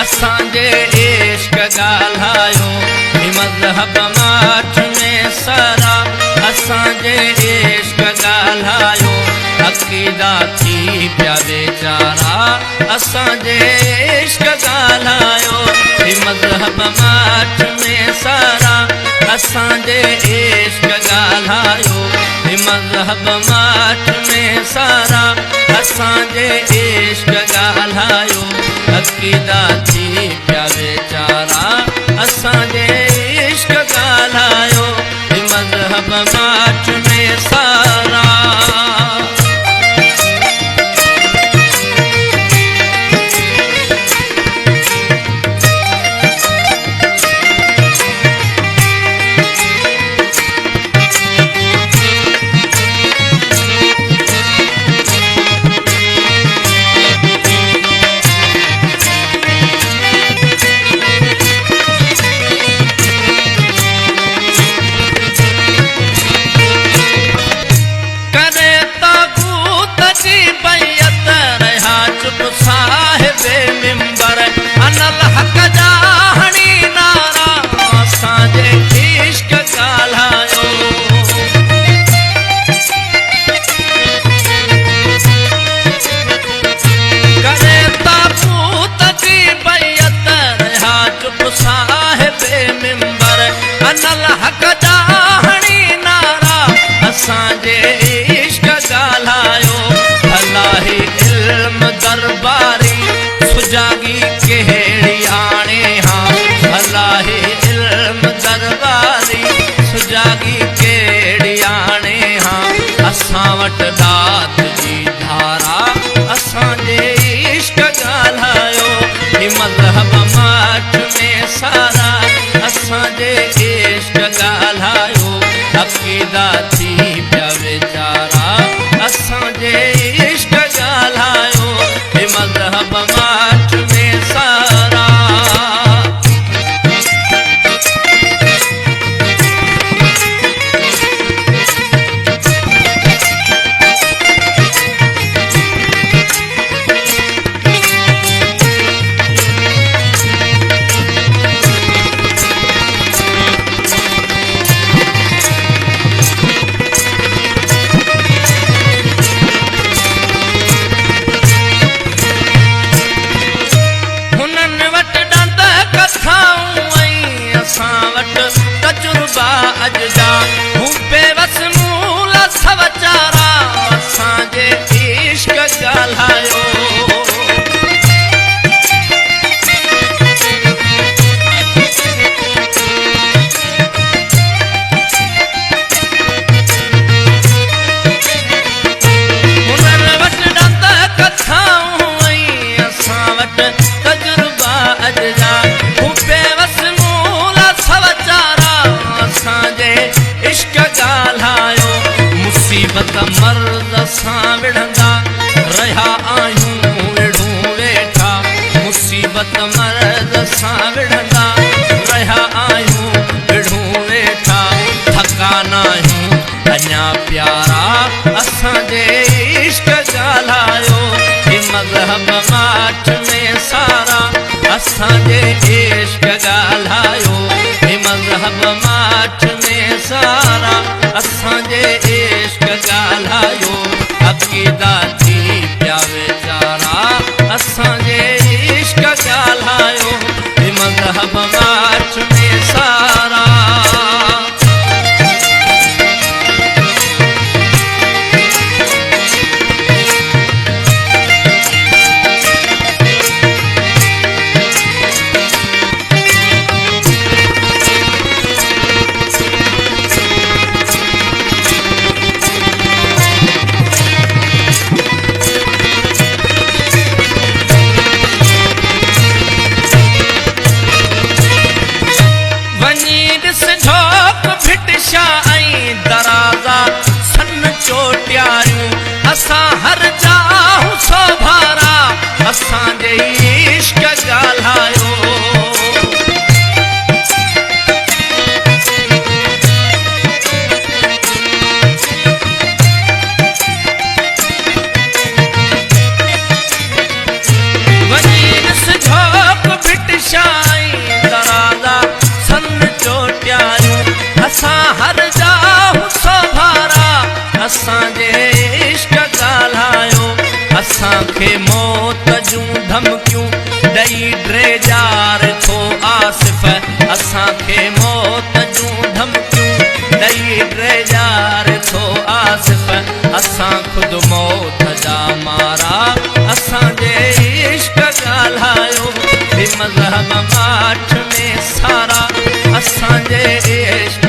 असांजे इश्क ॻाल्हायो ही मज़हब माठ में सारा असांजे इश्क ॻाल्हायो अक़ीदा थी पिया बेचारा असांजे इश्क ॻाल्हायो ही मज़हब माठ में सारा असांजे इश्क ॻाल्हायो ही मज़हब माठ में सारा असांजे इश्क ॻाल्हायो अक़ीदा थी पिया बेचारा असांजे इश्क ॻाल्हायो ही मज़हब माठ में सारा असांजे इश्क ॻाल्हायो अलाही इल्म दरबारी सुजागी कहिड़ी आणे हा अलाही इल्म दरबारी सुजागी कहिड़ी आणे हा असां वटि दात जी धारा असांजे इश्क ॻाल्हायो ही मज़हब माठ में सारा असांजे इश्क ॻाल्हायो अक़ीदा थी पिया बेचारा असांजे इश्क ॻाल्हायो हे मज़हब माठ में सारा तजुर्बा अजदा हूं बेवस मूल सवचारा असांजे इश्क ॻाल्हायो हुननि वटि ॾंद कथाऊं ऐं असां वटि तजुर्बा अजदा हूं बेवस मूल सवचारा असांजे इश्क ॻाल्हायो मुसीबत मर्द सां विढ़ंदा रहिया आहियूं विढ़ूं वेठा मुसीबत मर्द सां विढ़ंदा रहिया आहियूं विढ़ूं वेठा थकान आहियूं अञा प्यारा असांजे इश्क ॻाल्हायो ही मज़हब माठ में सारा असांजे इश्क ॻाल्हायो ही मज़हब माठ में सारा असांजे इश्क ॻाल्हायो अक़ीदा थी पिया बेचारा असांजे इश्क ॻाल्हायो ही मज़हब माठ में सारा असांखे मौत जूं धमकियूं ॾेई ड्रेजार थो आसिफ़ असांखे मौत जूं धमकियूं ॾेई ड्रेजार थो आसिफ़ असां ख़ुदि मौत जा मारा असांजे इश्क ॻाल्हायो बि मज़हब माठ में सारा असांजे इश्क